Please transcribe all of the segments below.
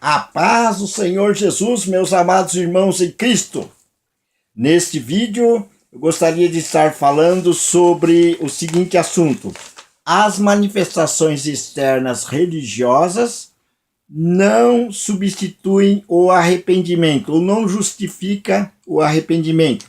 A paz do Senhor Jesus, meus amados irmãos em Cristo. Neste vídeo, eu gostaria de estar falando sobre o seguinte assunto: as manifestações externas religiosas não substituem o arrependimento, ou não justifica o arrependimento.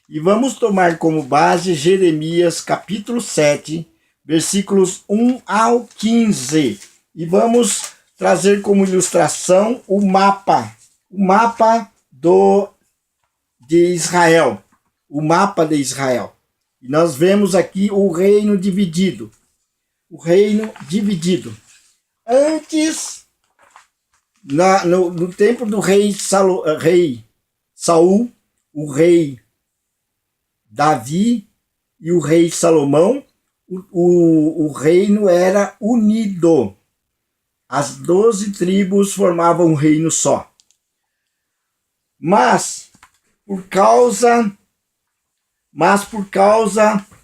E vamos tomar como base Jeremias capítulo 7, versículos 1 ao 15. E vamos trazer como ilustração o mapa de Israel, o mapa de Israel. E nós vemos aqui o reino dividido, Antes, no tempo do rei Saul, o rei Davi e o rei Salomão, o reino era unido. As 12 tribos formavam um reino só. Mas por causa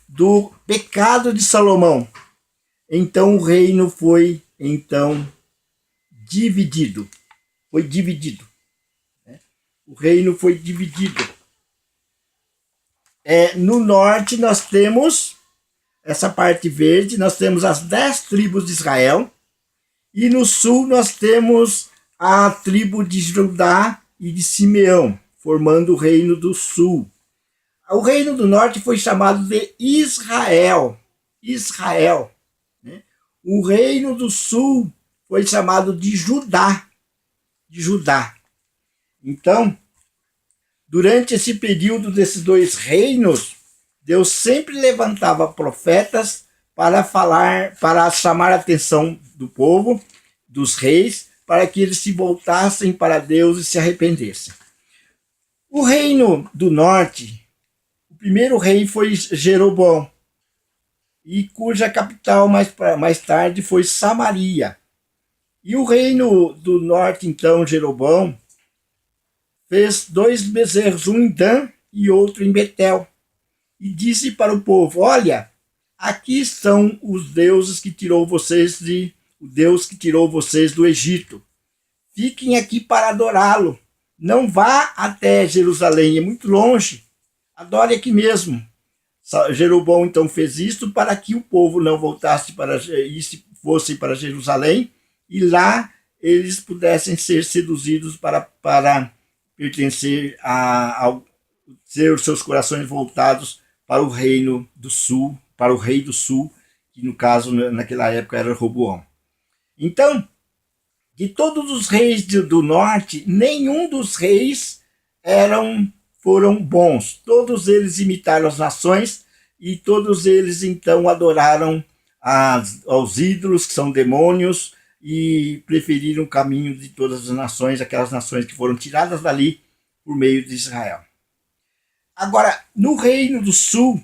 do pecado de Salomão, então o reino foi dividido. O reino foi dividido. No norte nós temos essa parte verde, nós temos as 10 tribos de Israel. E no sul nós temos a tribo de Judá e de Simeão, formando o reino do sul. O reino do norte foi chamado de Israel. Né? O reino do sul foi chamado de Judá. Então, durante esse período desses dois reinos, Deus sempre levantava profetas para chamar a atenção do povo, dos reis, para que eles se voltassem para Deus e se arrependessem. O reino do norte, o primeiro rei foi Jeroboão, e cuja capital mais tarde foi Samaria. E o reino do norte, então, Jeroboão, fez 2 bezerros, um em Dan e outro em Betel, e disse para o povo: olha, aqui estão os deuses que tirou vocês o Deus que tirou vocês do Egito. Fiquem aqui para adorá-lo. Não vá até Jerusalém, é muito longe. Adore aqui mesmo. Jeroboão então fez isto para que o povo não voltasse fosse para Jerusalém, e lá eles pudessem ser seduzidos para pertencer ter os seus corações voltados para o reino do sul, para o rei do sul, que no caso naquela época era Roboão. Então, de todos os reis do norte, nenhum dos reis foram bons. Todos eles imitaram as nações, e todos eles então adoraram aos ídolos, que são demônios, e preferiram o caminho de todas as nações, aquelas nações que foram tiradas dali por meio de Israel. Agora, no reino do sul,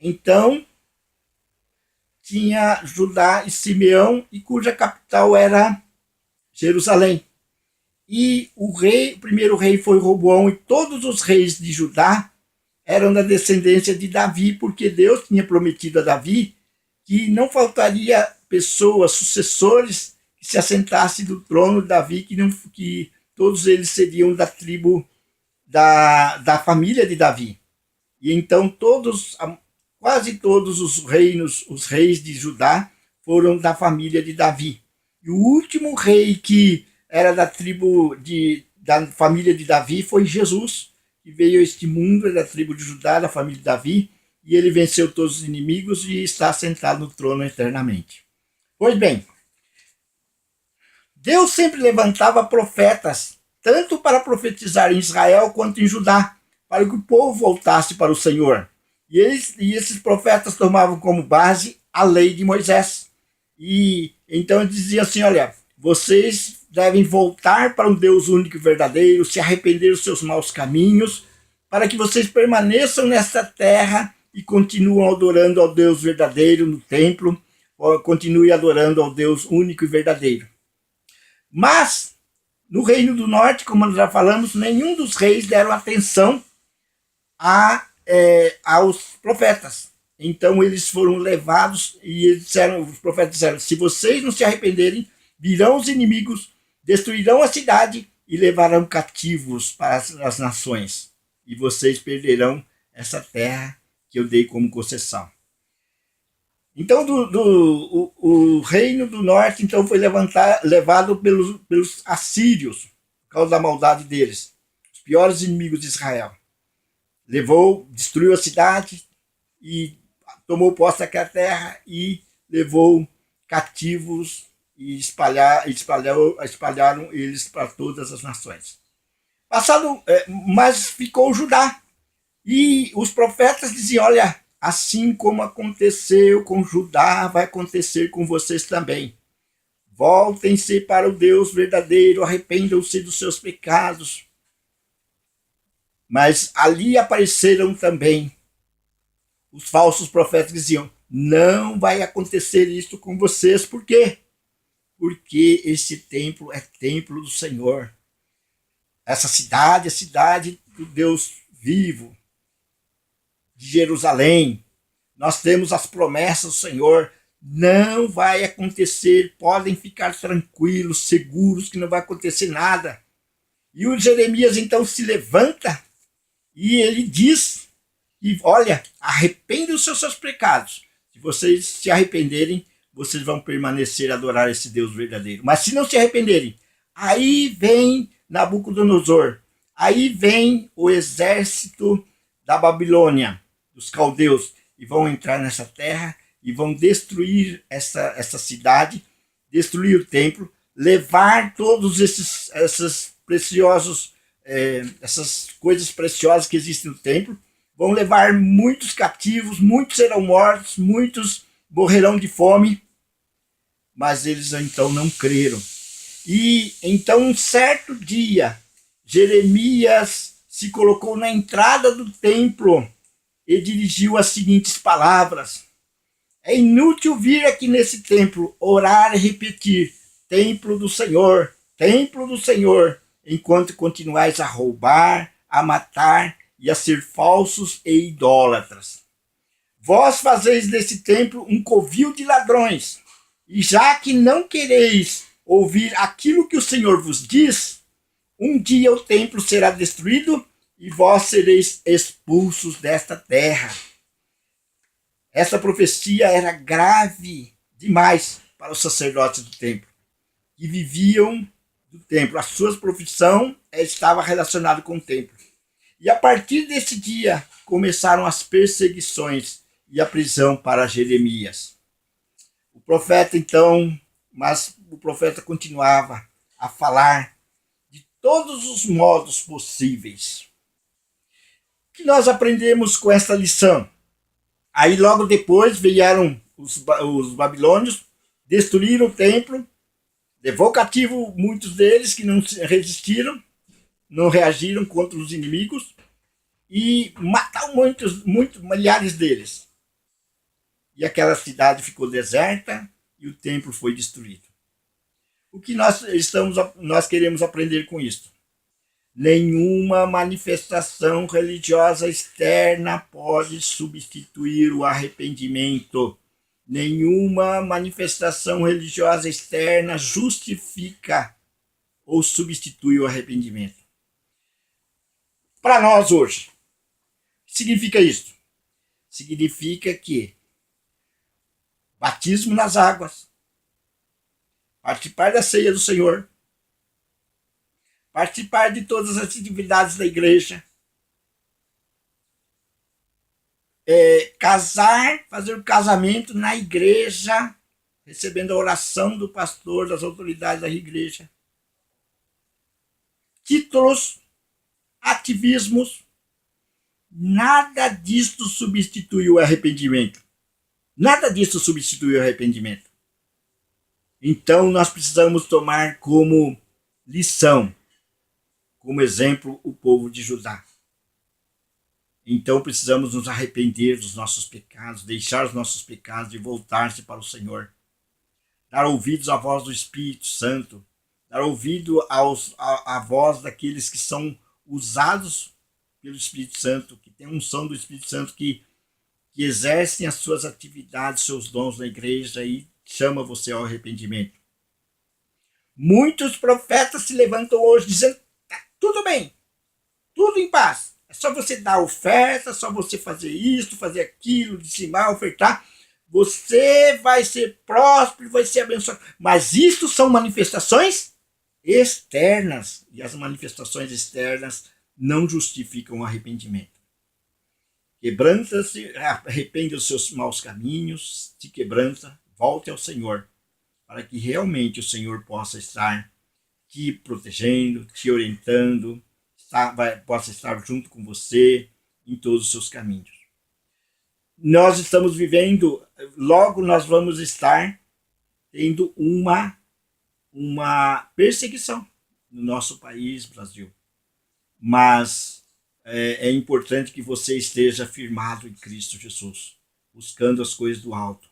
então, tinha Judá e Simeão, e cuja capital era Jerusalém. E o primeiro rei foi Roboão, e todos os reis de Judá eram da descendência de Davi, porque Deus tinha prometido a Davi que não faltaria pessoas, sucessores, que se assentassem do trono de Davi, que todos eles seriam da tribo, da família de Davi. E então quase todos os reis de Judá foram da família de Davi. E o último rei que era da família de Davi foi Jesus, que veio a este mundo, da tribo de Judá, da família de Davi, e ele venceu todos os inimigos e está sentado no trono eternamente. Pois bem, Deus sempre levantava profetas, tanto para profetizar em Israel quanto em Judá, para que o povo voltasse para o Senhor. E esses profetas tomavam como base a lei de Moisés. E então ele dizia assim: olha, vocês devem voltar para um Deus único e verdadeiro, se arrepender dos seus maus caminhos, para que vocês permaneçam nesta terra e continuem adorando ao Deus verdadeiro no templo, continue adorando ao Deus único e verdadeiro. Mas, no reino do norte, como nós já falamos, nenhum dos reis deram atenção aos profetas. Então eles foram levados, e os profetas disseram: se vocês não se arrependerem, virão os inimigos destruirão a cidade e levarão cativos para as nações, e vocês perderão essa terra que eu dei como concessão. Então, o reino do norte então foi levado pelos assírios, por causa da maldade deles, os piores inimigos de Israel. Destruiu a cidade e tomou posse daquela terra e levou cativos e espalharam eles para todas as nações. Mas ficou Judá. E os profetas diziam, olha, assim como aconteceu com Judá, vai acontecer com vocês também. Voltem-se para o Deus verdadeiro, arrependam-se dos seus pecados. Mas ali apareceram também os falsos profetas que diziam, não vai acontecer isso com vocês. Por quê? Porque esse templo é templo do Senhor. Essa cidade é cidade do Deus vivo, de Jerusalém. Nós temos as promessas do Senhor. Não vai acontecer, podem ficar tranquilos, seguros que não vai acontecer nada. E o Jeremias então se levanta e ele diz, e olha, arrependam os seus pecados. Se vocês se arrependerem, vocês vão permanecer a adorar esse Deus verdadeiro. Mas se não se arrependerem, aí vem Nabucodonosor, aí vem o exército da Babilônia, dos caldeus, e vão entrar nessa terra e vão destruir essa cidade, destruir o templo, levar todos esses preciosos, essas coisas preciosas que existem no templo, vão levar muitos cativos, muitos serão mortos, muitos morrerão de fome, mas eles então não creram. E então um certo dia, Jeremias se colocou na entrada do templo e dirigiu as seguintes palavras: é inútil vir aqui nesse templo, orar e repetir, templo do Senhor, enquanto continuais a roubar, a matar e a ser falsos e idólatras. Vós fazeis desse templo um covil de ladrões, e já que não quereis ouvir aquilo que o Senhor vos diz, um dia o templo será destruído e vós sereis expulsos desta terra. Essa profecia era grave demais para os sacerdotes do templo, que viviam do templo. A sua profissão estava relacionada com o templo. E a partir desse dia começaram as perseguições e a prisão para Jeremias. O profeta continuava a falar de todos os modos possíveis. O que nós aprendemos com essa lição? Aí logo depois vieram os babilônios, destruíram o templo, levou cativo muitos deles que não resistiram, não reagiram contra os inimigos e mataram milhares deles. E aquela cidade ficou deserta e o templo foi destruído. O que nós queremos aprender com isso? Nenhuma manifestação religiosa externa pode substituir o arrependimento. Nenhuma manifestação religiosa externa justifica ou substitui o arrependimento. Para nós hoje, o que significa isso? Significa que batismo nas águas, participar da ceia do Senhor, participar de todas as atividades da igreja, casar, fazer o casamento na igreja, recebendo a oração do pastor, das autoridades da igreja, títulos, ativismos, nada disso substitui o arrependimento. Nada disso substitui o arrependimento. Então nós precisamos tomar como lição, como exemplo, o povo de Judá. Então precisamos nos arrepender dos nossos pecados, deixar os nossos pecados e voltar-se para o Senhor. Dar ouvidos à voz do Espírito Santo, dar ouvido à voz daqueles que são usados pelo Espírito Santo, que tem a unção do Espírito Santo, que exercem as suas atividades, seus dons na igreja e chama você ao arrependimento. Muitos profetas se levantam hoje dizendo: tá tudo bem, tudo em paz. É só você dar oferta, é só você fazer isso, fazer aquilo, dizimar, ofertar. Você vai ser próspero, vai ser abençoado. Mas isso são manifestações externas. E as manifestações externas não justificam o arrependimento. Quebranta-se, arrepende os seus maus caminhos, se quebranta, volte ao Senhor, para que realmente o Senhor possa estar te protegendo, te orientando, possa estar junto com você em todos os seus caminhos. Nós estamos vivendo, logo nós vamos estar tendo uma perseguição no nosso país, Brasil. Mas é importante que você esteja firmado em Cristo Jesus, buscando as coisas do alto.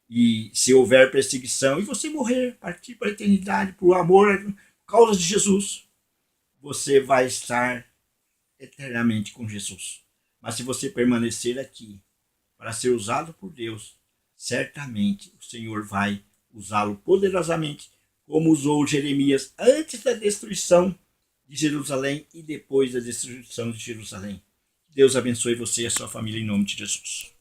E se houver perseguição e você morrer, partir para a eternidade por amor, por causa de Jesus, você vai estar eternamente com Jesus. Mas se você permanecer aqui para ser usado por Deus, certamente o Senhor vai usá-lo poderosamente, como usou Jeremias antes da destruição de Jerusalém e depois da destruição de Jerusalém. Deus abençoe você e a sua família em nome de Jesus.